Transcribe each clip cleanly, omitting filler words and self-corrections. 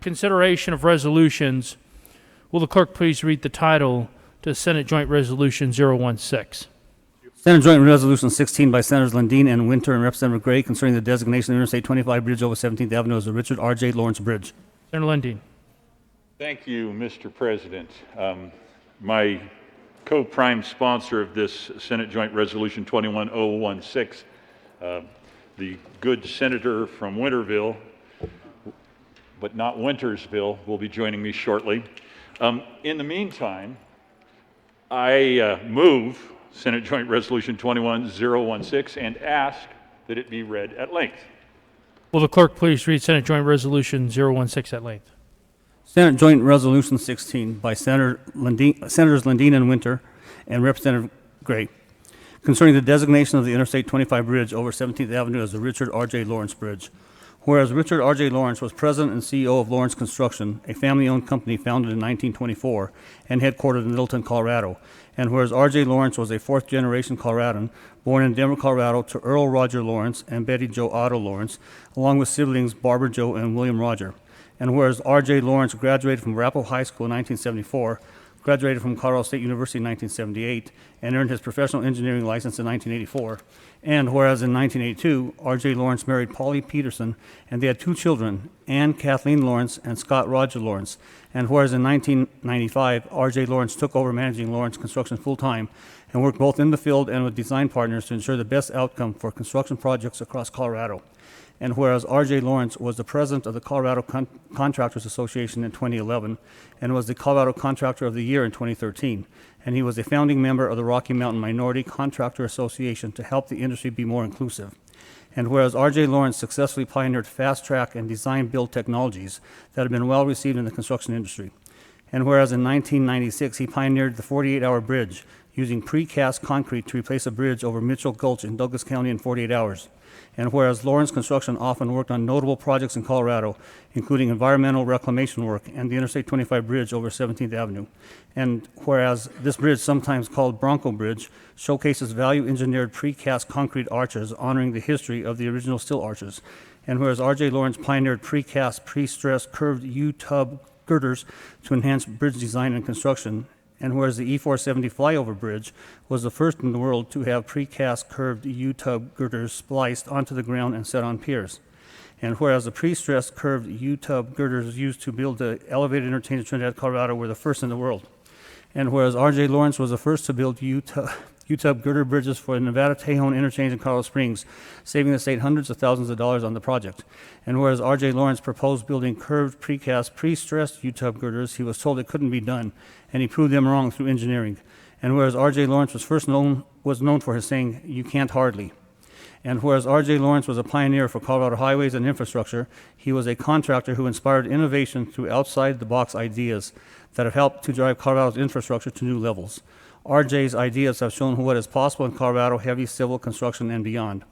consideration of resolutions. Will the clerk please read the title to Senate Joint Resolution 016? Senate Joint Resolution 16 by Senators Lundin and Winter and Representative Gray concerning the designation of Interstate 25 Bridge over 17th Avenue as the Richard R.J. Lawrence Bridge. Senator Lundin. Thank you, Mr. President. My co-prime sponsor of this Senate Joint Resolution 21016, the good senator from Winterville, but not Wintersville, will be joining me shortly. In the meantime, I move Senate Joint Resolution 21016 and ask that it be read at length. Will the clerk please read Senate Joint Resolution 016 at length? Senate Joint Resolution 16 by Senators Lundin and Winter and Representative Gray concerning the designation of the Interstate 25 Bridge over 17th Avenue as the Richard R.J. Lawrence Bridge. Whereas Richard R.J. Lawrence was president and CEO of Lawrence Construction, a family-owned company founded in 1924 and headquartered in Littleton, Colorado, and whereas R.J. Lawrence was a fourth-generation Coloradan born in Denver, Colorado to Earl Roger Lawrence and Betty Jo Otto Lawrence, along with siblings Barbara Jo and William Roger, and whereas R.J. Lawrence graduated from Arapahoe High School in 1974, graduated from Colorado State University in 1978, and earned his professional engineering license in 1984. And whereas in 1982, R.J. Lawrence married Polly Peterson, and they had two children, Anne Kathleen Lawrence and Scott Roger Lawrence. And whereas in 1995, R.J. Lawrence took over managing Lawrence Construction full-time and worked both in the field and with design partners to ensure the best outcome for construction projects across Colorado. And whereas R.J. Lawrence was the president of the Colorado Contractors Association in 2011 and was the Colorado Contractor of the Year in 2013, and he was a founding member of the Rocky Mountain Minority Contractor Association to help the industry be more inclusive. And whereas R.J. Lawrence successfully pioneered fast-track and design-build technologies that have been well received in the construction industry. And whereas in 1996 he pioneered the 48-hour bridge, using precast concrete to replace a bridge over Mitchell Gulch in Douglas County in 48 hours. And whereas Lawrence Construction often worked on notable projects in Colorado, including environmental reclamation work and the Interstate 25 Bridge over 17th Avenue. And whereas this bridge, sometimes called Bronco Bridge, showcases value-engineered precast concrete arches honoring the history of the original steel arches. And whereas R.J. Lawrence pioneered precast, pre-stressed curved U-tub girders to enhance bridge design and construction. And whereas the E470 flyover bridge was the first in the world to have precast curved U-tub girders spliced onto the ground and set on piers. And whereas the pre-stressed curved U-tub girders used to build the elevated interchange in Trinidad, Colorado were the first in the world. And whereas R.J. Lawrence was the first to build U-tub girder bridges for the Nevada-Tejon interchange in Colorado Springs, saving the state hundreds of thousands of dollars on the project. And whereas R.J. Lawrence proposed building curved precast pre-stressed U-tub girders, he was told it couldn't be done, and he proved them wrong through engineering. And whereas R.J. Lawrence was known for his saying, "You can't hardly." And whereas R.J. Lawrence was a pioneer for Colorado highways and infrastructure, he was a contractor who inspired innovation through outside-the-box ideas that have helped to drive Colorado's infrastructure to new levels. R.J.'s ideas have shown what is possible in Colorado heavy civil construction and beyond.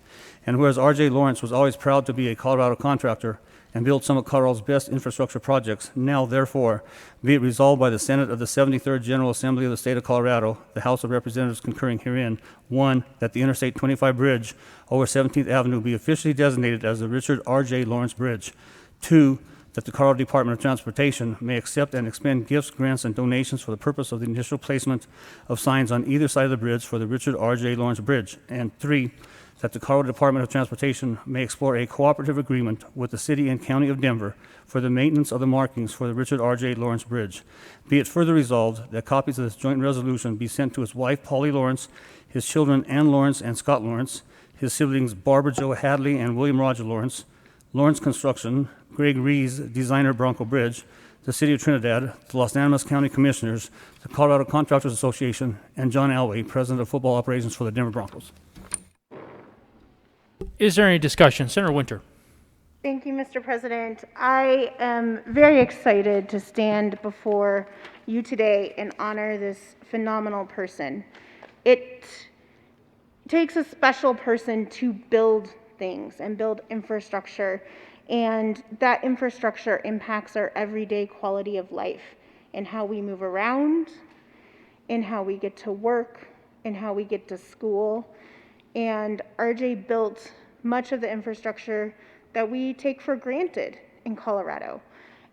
And whereas R.J. Lawrence was always proud to be a Colorado contractor and build some of Colorado's best infrastructure projects, now, therefore, be it resolved by the Senate of the 73rd General Assembly of the State of Colorado, the House of Representatives concurring herein, 1, that the Interstate 25 Bridge over 17th Avenue be officially designated as the Richard R.J. Lawrence Bridge. 2, that the Colorado Department of Transportation may accept and expend gifts, grants, and donations for the purpose of the initial placement of signs on either side of the bridge for the Richard R.J. Lawrence Bridge. And 3, that the Colorado Department of Transportation may explore a cooperative agreement with the City and County of Denver for the maintenance of the markings for the Richard R.J. Lawrence Bridge. Be it further resolved that copies of this joint resolution be sent to his wife, Polly Lawrence, his children, Ann Lawrence and Scott Lawrence, his siblings, Barbara Jo Hadley and William Roger Lawrence, Lawrence Construction, Greg Rees, designer Bronco Bridge, the City of Trinidad, the Los Animas County Commissioners, the Colorado Contractors Association, and John Alway, President of Football Operations for the Denver Broncos. Is there any discussion? Senator Winter. Thank you, Mr. President. I am very excited to stand before you today and honor this phenomenal person. It takes a special person to build things and build infrastructure, and that infrastructure impacts our everyday quality of life and how we move around, and how we get to work, and how we get to school. And RJ built much of the infrastructure that we take for granted in Colorado.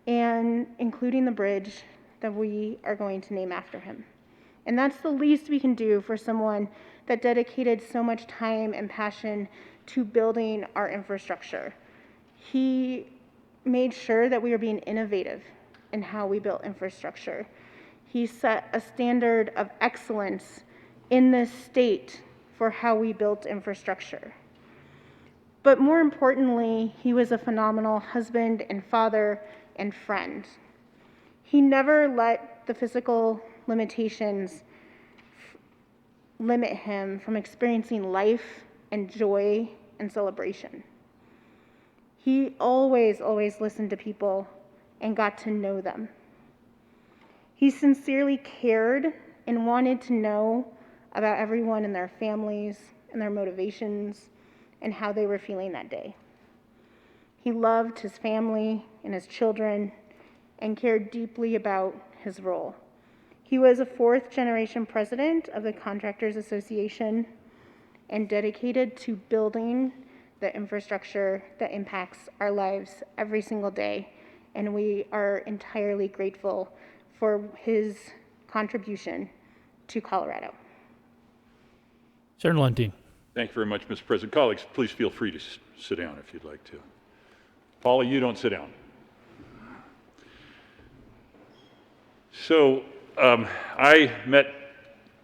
and including the bridge that we are going to name after him. And that's the least we can do for someone that dedicated so much time and passion to building our infrastructure. He made sure that we were being innovative in how we built infrastructure. He set a standard of excellence in this state for how we built infrastructure. But more importantly, he was a phenomenal husband and father and friend. He never let the physical limitations limit him from experiencing life and joy and celebration. He always listened to people and got to know them. He sincerely cared and wanted to know about everyone and their families and their motivations and how they were feeling that day. He loved his family and his children and cared deeply about his role. He was a fourth-generation president of the Contractors Association and dedicated to building the infrastructure that impacts our lives every single day, and we are entirely grateful for his contribution to Colorado. Senator Lundin. Thank you very much, Mr. President. Colleagues, please feel free to sit down if you'd like to. Paula, you don't sit down. So I met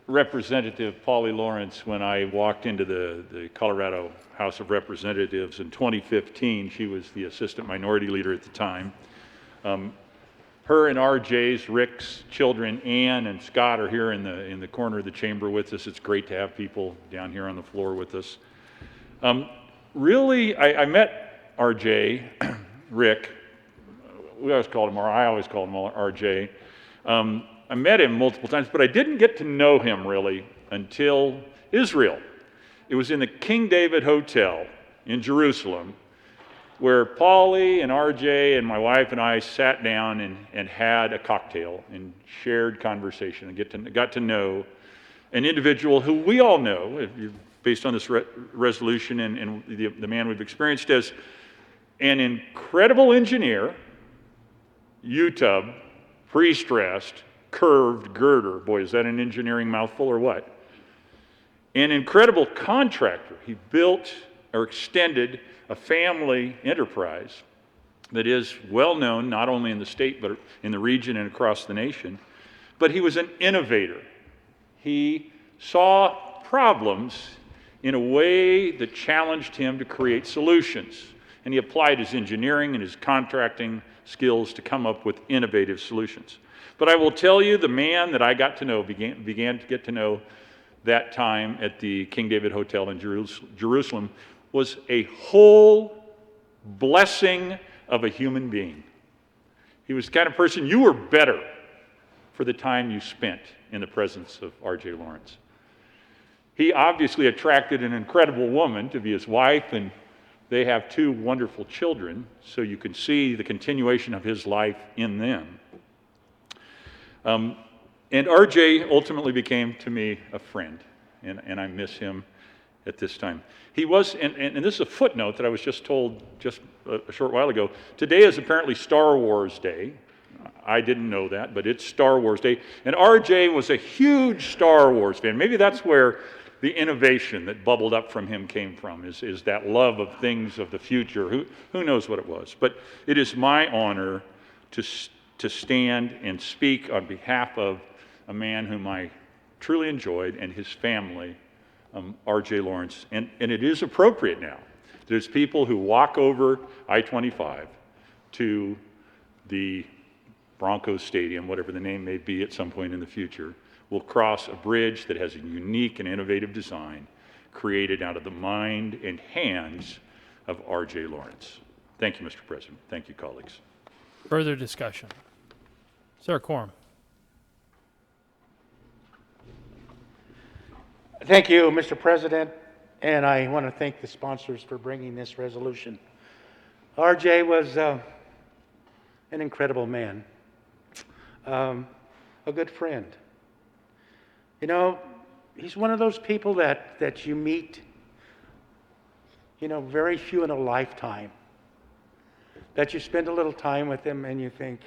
Representative Polly Lawrence when I walked into the Colorado House of Representatives in 2015. She was the assistant minority leader at the time. Her and RJ's, Rick's children, Ann and Scott, are here in the corner of the chamber with us. It's great to have people down here on the floor with us. Really, I met RJ, Rick. I always called him RJ. I met him multiple times, but I didn't get to know him really until Israel. It was in the King David Hotel in Jerusalem, where Paulie and RJ and my wife and I sat down and had a cocktail and shared conversation and got to know an individual who we all know, based on this resolution and the man we've experienced, as an incredible engineer, UTUB, pre-stressed, curved girder. Boy, is that an engineering mouthful or what? An incredible contractor. He built or extended a family enterprise that is well known not only in the state but in the region and across the nation. But he was an innovator. He saw problems in a way that challenged him to create solutions. And he applied his engineering and his contracting skills to come up with innovative solutions. But I will tell you, the man that I got to know, began to get to know that time at the King David Hotel in Jerusalem, was a whole blessing of a human being. He was the kind of person you were better for the time you spent in the presence of R.J. Lawrence. He obviously attracted an incredible woman to be his wife, and they have two wonderful children, so you can see the continuation of his life in them. And R.J. ultimately became to me a friend, and I miss him at this time. He was, and this is a footnote that I was just told just a short while ago, today is apparently Star Wars Day. I didn't know that, but it's Star Wars Day. And R.J. was a huge Star Wars fan. Maybe that's where the innovation that bubbled up from him came from, is that love of things of the future. Who knows what it was? But it is my honor to stand and speak on behalf of a man whom I truly enjoyed and his family, R.J. Lawrence. And it is appropriate now. There's people who walk over I-25 to the Broncos Stadium, whatever the name may be at some point in the future, will cross a bridge that has a unique and innovative design created out of the mind and hands of R.J. Lawrence. Thank you, Mr. President. Thank you, colleagues. Further discussion. Sarah Quorum. Thank you, Mr. President, and I want to thank the sponsors for bringing this resolution. RJ was an incredible man, a good friend. You know, he's one of those people that you meet, very few in a lifetime, that you spend a little time with him and you think,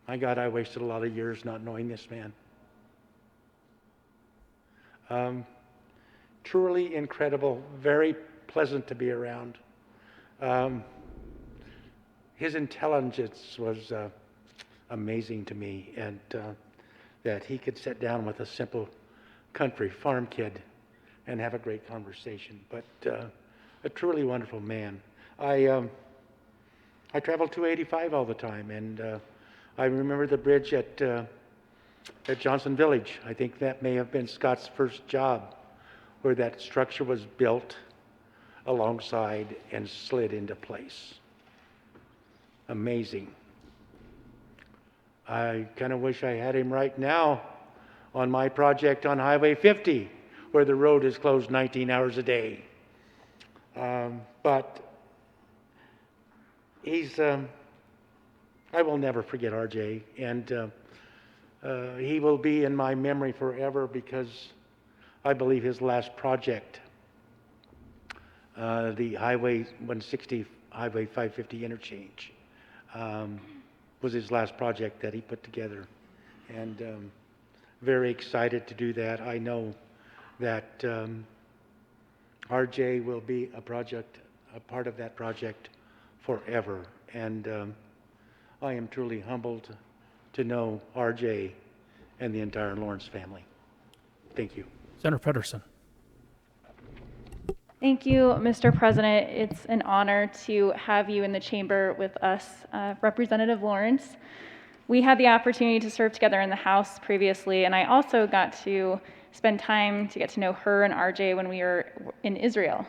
my God, I wasted a lot of years not knowing this man. Truly incredible, very pleasant to be around. His intelligence was amazing to me, and that he could sit down with a simple country farm kid and have a great conversation. But a truly wonderful man. I travel 285 all the time, and I remember the bridge at Johnson Village. I think that may have been Scott's first job, where that structure was built alongside and slid into place. Amazing. I kind of wish I had him right now on my project on Highway 50, where the road is closed 19 hours a day. But he's, I will never forget RJ, and he will be in my memory forever because I believe his last project, the Highway 160, Highway 550 interchange, was his last project that he put together. And very excited to do that. I know that RJ will be a part of that project forever. And I am truly humbled to know RJ and the entire Lawrence family. Thank you. Senator Pedersen. Thank you, Mr. President. It's an honor to have you in the chamber with us, Representative Lawrence. We had the opportunity to serve together in the House previously, and I also got to spend time to get to know her and RJ when we were in Israel.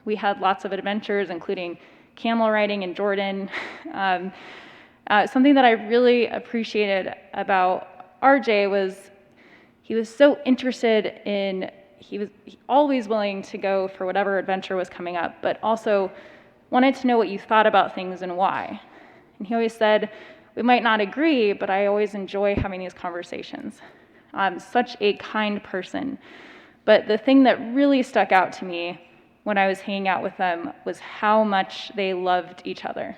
We had lots of adventures, including camel riding in Jordan. Something that I really appreciated about RJ was he was so interested in, he was always willing to go for whatever adventure was coming up, but also wanted to know what you thought about things and why. And he always said, we might not agree, but I always enjoy having these conversations. Such a kind person. But the thing that really stuck out to me when I was hanging out with them was how much they loved each other.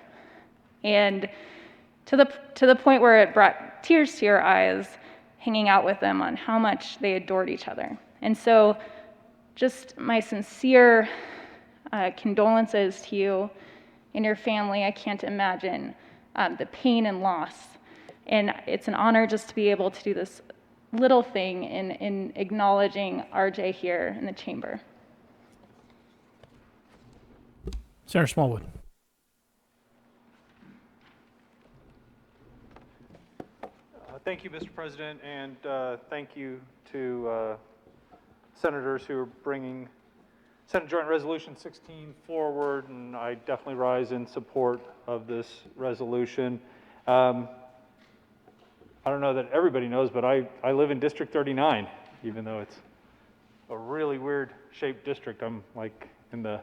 And to the point where it brought tears to your eyes, hanging out with them on how much they adored each other. And so just my sincere condolences to you and your family. I can't imagine the pain and loss. And it's an honor just to be able to do this little thing in acknowledging RJ here in the chamber. Senator Smallwood. Thank you, Mr. President, and thank you to senators who are bringing Senate Joint Resolution 16 forward, and I definitely rise in support of this resolution. I don't know that everybody knows, but I live in District 39, even though it's a really weird shaped district. I'm like in the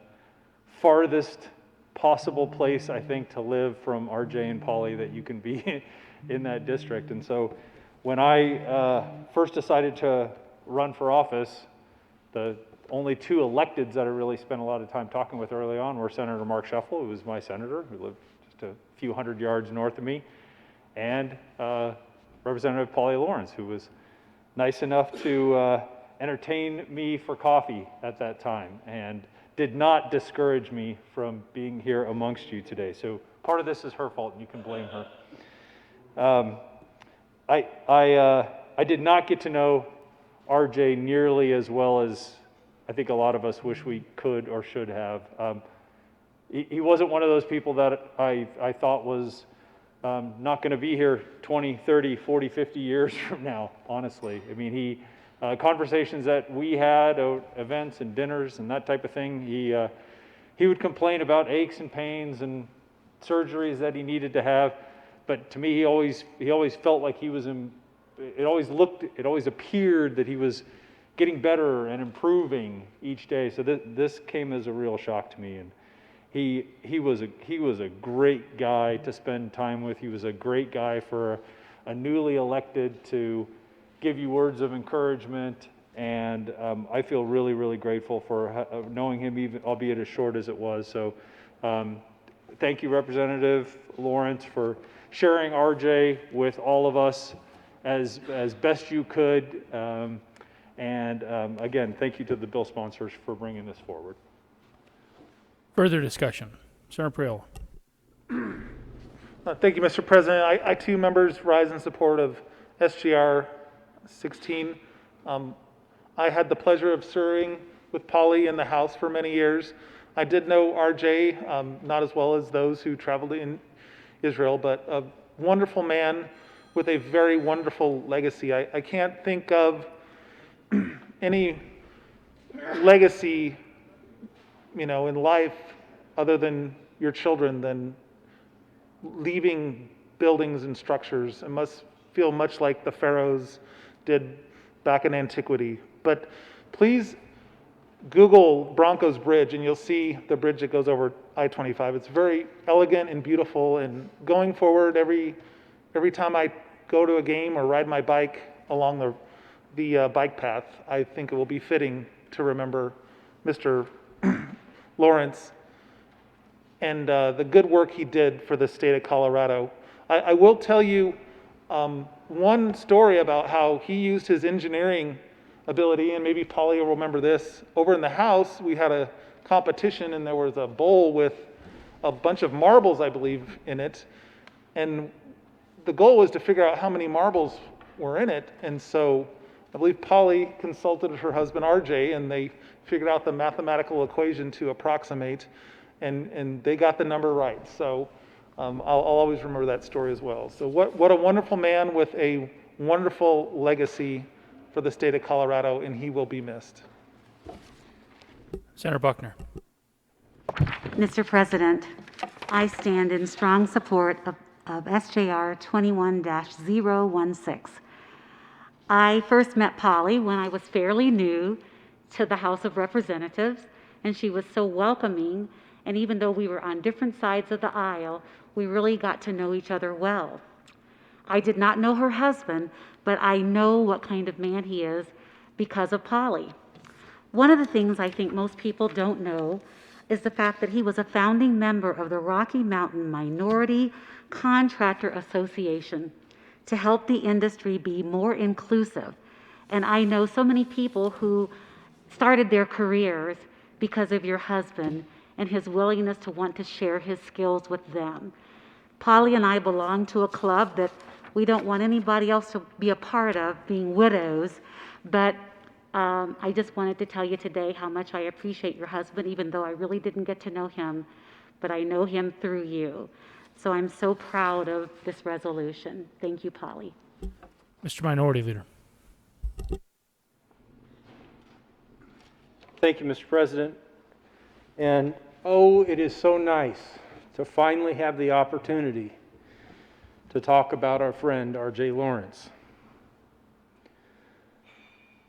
farthest possible place, I think, to live from RJ and Polly that you can be in that district. And so when I first decided to run for office, the only two electeds that I really spent a lot of time talking with early on were Senator Mark Scheffel, who was my senator, who lived just a few hundred yards north of me, and Representative Polly Lawrence, who was nice enough to entertain me for coffee at that time and did not discourage me from being here amongst you today. So part of this is her fault, and you can blame her. I did not get to know RJ nearly as well as I think a lot of us wish we could or should have. He wasn't one of those people that I thought was not going to be here 20, 30, 40, 50 years from now, honestly. I mean, conversations that we had, events and dinners and that type of thing, he would complain about aches and pains and surgeries that he needed to have. But to me, he always felt like he was it always appeared that he was getting better and improving each day. So this came as a real shock to me. And he was a great guy to spend time with. He was a great guy for a newly elected to give you words of encouragement. And I feel really, really grateful for knowing him, even albeit as short as it was. So thank you, Representative Lawrence, for sharing RJ with all of us as best you could. Again, thank you to the bill sponsors for bringing this forward. Further discussion. Senator Priolo. Thank you, Mr. President. I too, members, rise in support of SGR 16. I had the pleasure of serving with Polly in the House for many years. I did know RJ, not as well as those who traveled in Israel, but a wonderful man with a very wonderful legacy. I can't think of any legacy, in life other than your children than leaving buildings and structures. It must feel much like the pharaohs did back in antiquity. But please Google Broncos Bridge and you'll see the bridge that goes over I-25. It's very elegant and beautiful, and going forward, every time I go to a game or ride my bike along the bike path, I think it will be fitting to remember Mr. Lawrence and the good work he did for the state of Colorado. I will tell you one story about how he used his engineering ability, and maybe Polly will remember this. Over in the house, we had a competition, and there was a bowl with a bunch of marbles, I believe, in it. And the goal was to figure out how many marbles were in it. And so I believe Polly consulted her husband, RJ, and they figured out the mathematical equation to approximate, and they got the number right. So I'll always remember that story as well. So what a wonderful man with a wonderful legacy for the state of Colorado, and he will be missed. Senator Buckner. Mr. President, I stand in strong support of SJR 21-016. I first met Polly when I was fairly new to the House of Representatives, and she was so welcoming, and even though we were on different sides of the aisle, we really got to know each other well. I did not know her husband, but I know what kind of man he is because of Polly. One of the things I think most people don't know is the fact that he was a founding member of the Rocky Mountain Minority Contractor Association to help the industry be more inclusive. And I know so many people who started their careers because of your husband and his willingness to want to share his skills with them. Polly and I belong to a club that we don't want anybody else to be a part of, being widows, but I just wanted to tell you today how much I appreciate your husband, even though I really didn't get to know him, but I know him through you. So I'm so proud of this resolution. Thank you, Polly. Mr. Minority Leader. Thank you, Mr. President. And oh, it is so nice to finally have the opportunity to talk about our friend, RJ Lawrence.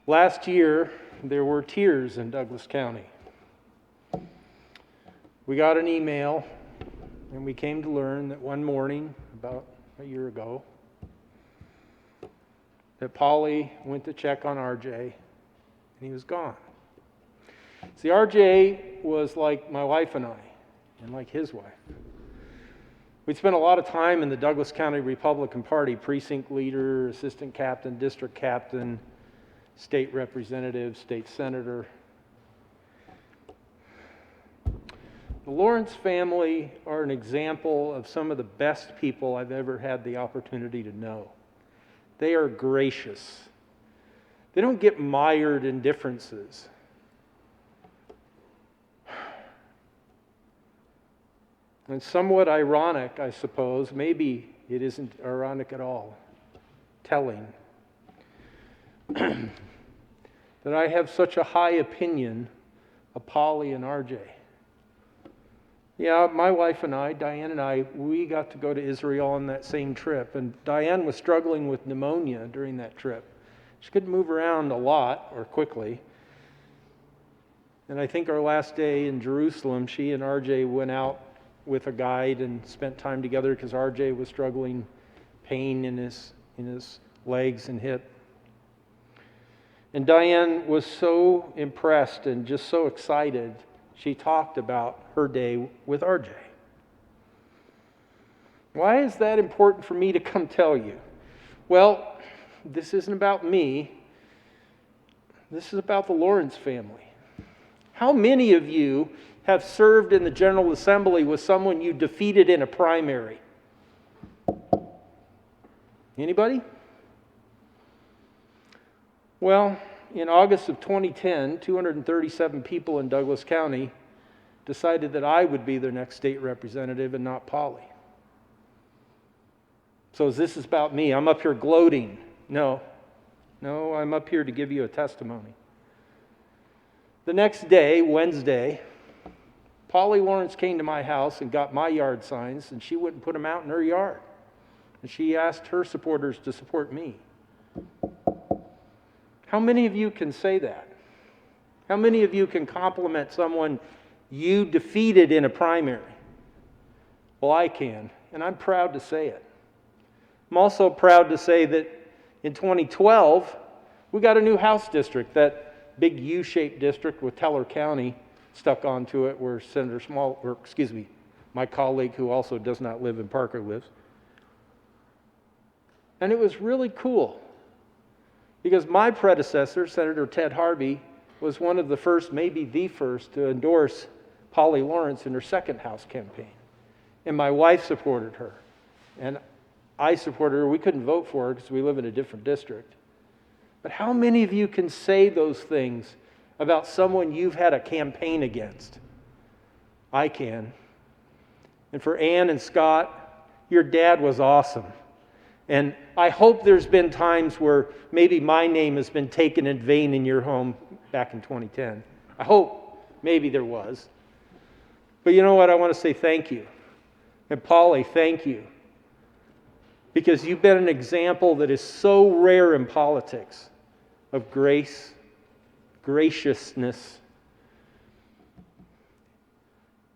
Last year, there were tears in Douglas County. We got an email, and we came to learn that one morning, about a year ago, that Polly went to check on RJ, and he was gone. See, RJ was like my wife and I, and like his wife. We'd spent a lot of time in the Douglas County Republican Party, precinct leader, assistant captain, district captain, state representative, state senator. The Lawrence family are an example of some of the best people I've ever had the opportunity to know. They are gracious. They don't get mired in differences. And somewhat ironic, I suppose, maybe it isn't ironic at all, telling, that I have such a high opinion of Polly and RJ. Yeah, my wife and I, Diane and I, we got to go to Israel on that same trip, and Diane was struggling with pneumonia during that trip. She couldn't move around a lot or quickly. And I think our last day in Jerusalem, she and RJ went out with a guide and spent time together because RJ was struggling pain in his legs and hip. And Diane was so impressed and just so excited. She talked about her day with RJ. Why is that important for me to come tell you? Well, this isn't about me. This is about the Lawrence family. How many of you have served in the General Assembly with someone you defeated in a primary? Anybody? Well, in August of 2010, 237 people in Douglas County decided that I would be their next state representative and not Polly. So this is about me. I'm up here gloating. No, I'm up here to give you a testimony. The next day, Wednesday, Polly Lawrence came to my house and got my yard signs, and she wouldn't put them out in her yard. And she asked her supporters to support me. How many of you can say that? How many of you can compliment someone you defeated in a primary? Well, I can, and I'm proud to say it. I'm also proud to say that in 2012, we got a new House district, that big U-shaped district with Teller County stuck onto it, where my colleague, who also does not live in Parker, lives. And it was really cool, because my predecessor, Senator Ted Harvey, was one of the first, maybe the first, to endorse Polly Lawrence in her second House campaign. And my wife supported her. And I supported her. We couldn't vote for her because we live in a different district. But how many of you can say those things about someone you've had a campaign against? I can. And for Ann and Scott, your dad was awesome. And I hope there's been times where maybe my name has been taken in vain in your home back in 2010. I hope maybe there was. But you know what? I want to say thank you. And Polly, thank you. Because you've been an example that is so rare in politics of grace, graciousness,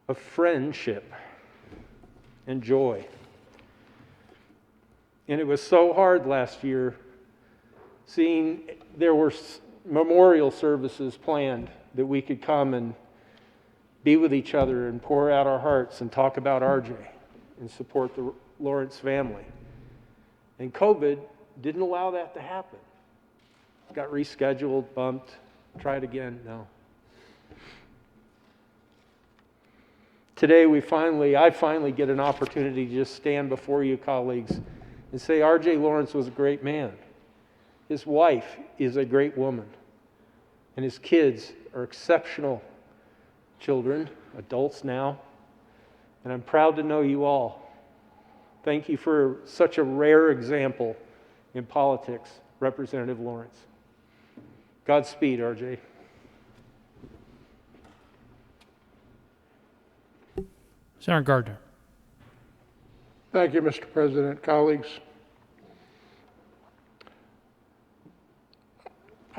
of friendship, and joy. And it was so hard last year seeing there were memorial services planned that we could come and be with each other and pour out our hearts and talk about RJ and support the Lawrence family. And COVID didn't allow that to happen. Got rescheduled, bumped, tried again, no. Today I finally get an opportunity to just stand before you colleagues and say RJ Lawrence was a great man. His wife is a great woman. And his kids are exceptional children, adults now. And I'm proud to know you all. Thank you for such a rare example in politics, Representative Lawrence. Godspeed, RJ. Senator Gardner. Thank you, Mr. President, colleagues.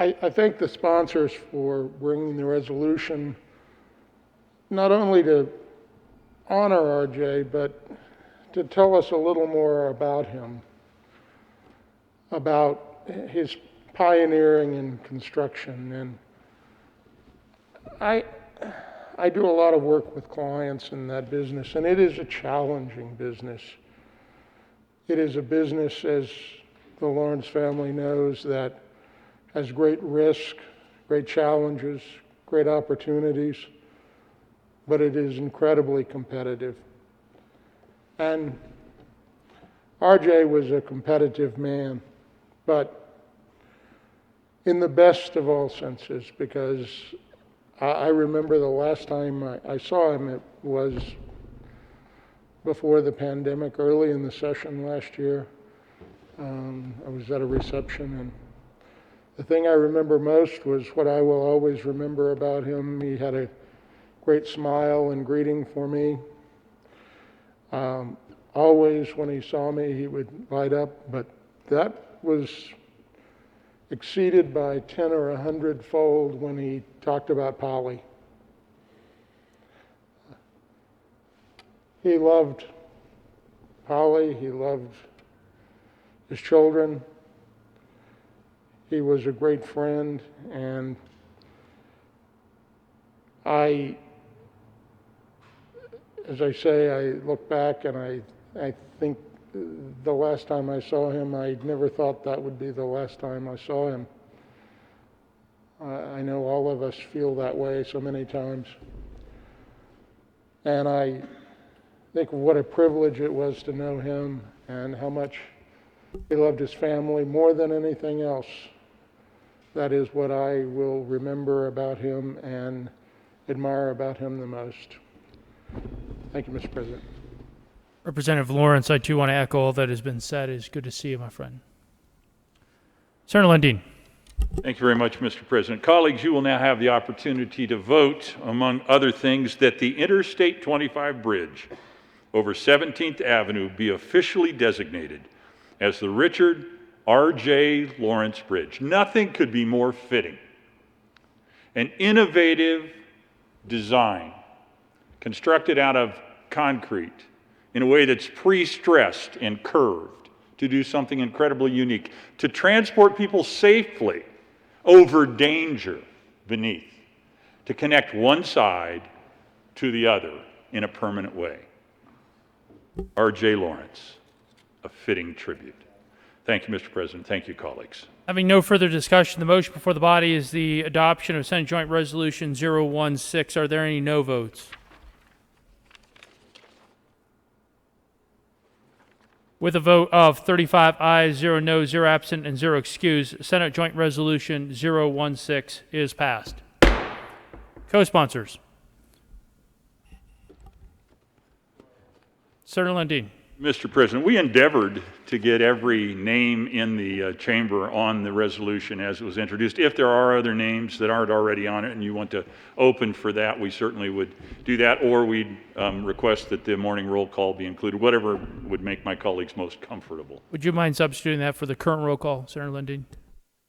I thank the sponsors for bringing the resolution not only to honor RJ, but to tell us a little more about him, about his pioneering in construction. And I do a lot of work with clients in that business, and it is a challenging business. It is a business, as the Lawrence family knows, that has great risk, great challenges, great opportunities, but it is incredibly competitive. And RJ was a competitive man, but in the best of all senses, because I remember the last time I saw him, it was before the pandemic, early in the session last year. I was at a reception, and the thing I remember most was what I will always remember about him. He had a great smile and greeting for me. Always when he saw me, he would light up, but that was exceeded by 10 or 100-fold when he talked about Polly. He loved Polly, he loved his children. He was a great friend, and as I say, I look back and I think the last time I saw him, I never thought that would be the last time I saw him. I know all of us feel that way so many times. And I think what a privilege it was to know him and how much he loved his family more than anything else. That is what I will remember about him and admire about him the most. Thank you, Mr. President. Representative Lawrence, I too want to echo all that has been said. It's good to see you, my friend. Senator Lundin. Thank you very much, Mr. President. Colleagues, you will now have the opportunity to vote, among other things, that the Interstate 25 bridge over 17th Avenue be officially designated as the Richard R.J. Lawrence Bridge. Nothing could be more fitting. An innovative design constructed out of concrete in a way that's pre-stressed and curved to do something incredibly unique, to transport people safely over danger beneath, to connect one side to the other in a permanent way. R.J. Lawrence, a fitting tribute. Thank you, Mr. President. Thank you, colleagues. Having no further discussion, the motion before the body is the adoption of Senate Joint Resolution 016. Are there any no votes? With a vote of 35 ayes, 0 noes, 0 absent, and 0 excused, Senate Joint Resolution 016 is passed. Co-sponsors. Senator Lundin. Mr. President, we endeavored to get every name in the chamber on the resolution as it was introduced. If there are other names that aren't already on it and you want to open for that, we certainly would do that, or we'd request that the morning roll call be included, whatever would make my colleagues most comfortable. Would you mind substituting that for the current roll call, Senator Lundin?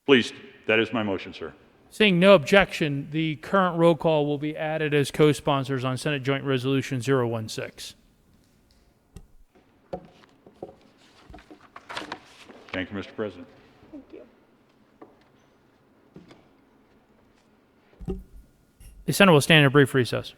Please, that is my motion, sir. Seeing no objection, the current roll call will be added as co-sponsors on Senate Joint Resolution 016. Thank you, Mr. President. Thank you. The Senate will stand in a brief recess.